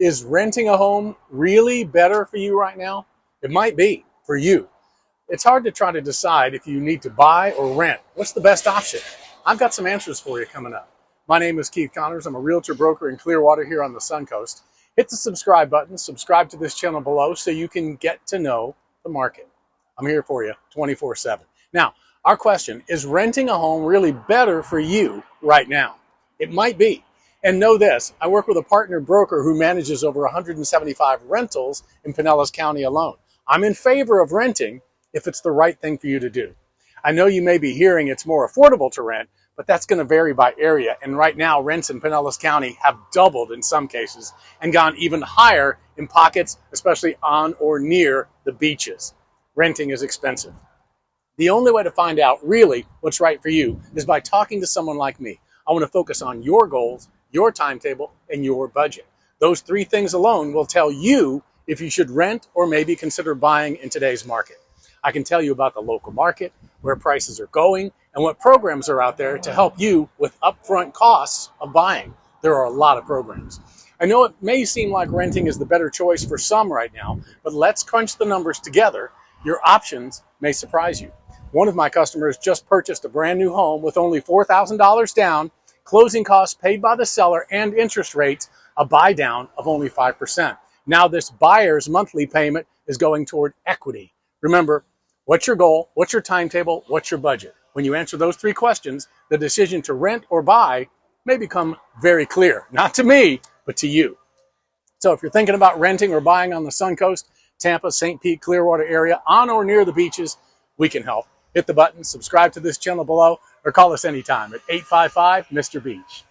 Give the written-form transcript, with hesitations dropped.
Is renting a home really better for you right now? It might be for you. It's hard to try to decide if you need to buy or rent. What's the best option? I've got some answers for you coming up. My name is Keith Connors. I'm a realtor broker in Clearwater here on the Suncoast. Hit the subscribe button, subscribe to this channel below so you can get to know the market. I'm here for you 24/7. Now, our question is renting a home really better for you right now? It might be. And know this, I work with a partner broker who manages over 175 rentals in Pinellas County alone. I'm in favor of renting if it's the right thing for you to do. I know you may be hearing it's more affordable to rent, but that's going to vary by area. And right now, rents in Pinellas County have doubled in some cases and gone even higher in pockets, especially on or near the beaches. Renting is expensive. The only way to find out really what's right for you is by talking to someone like me. I want to focus on your goals, your timetable, and your budget. Those three things alone will tell you if you should rent or maybe consider buying in today's market. I can tell you about the local market, where prices are going, and what programs are out there to help you with upfront costs of buying. There are a lot of programs. I know it may seem like renting is the better choice for some right now, but let's crunch the numbers together. Your options may surprise you. One of my customers just purchased a brand new home with only $4,000 down, closing costs paid by the seller, and interest rates, a buy down of only 5%. Now this buyer's monthly payment is going toward equity. Remember, what's your goal? What's your timetable? What's your budget? When you answer those three questions, the decision to rent or buy may become very clear. Not to me, but to you. So if you're thinking about renting or buying on the Suncoast, Tampa, St. Pete, Clearwater area, on or near the beaches, we can help. Hit the button, subscribe to this channel below, or call us anytime at 855-MR. Beach.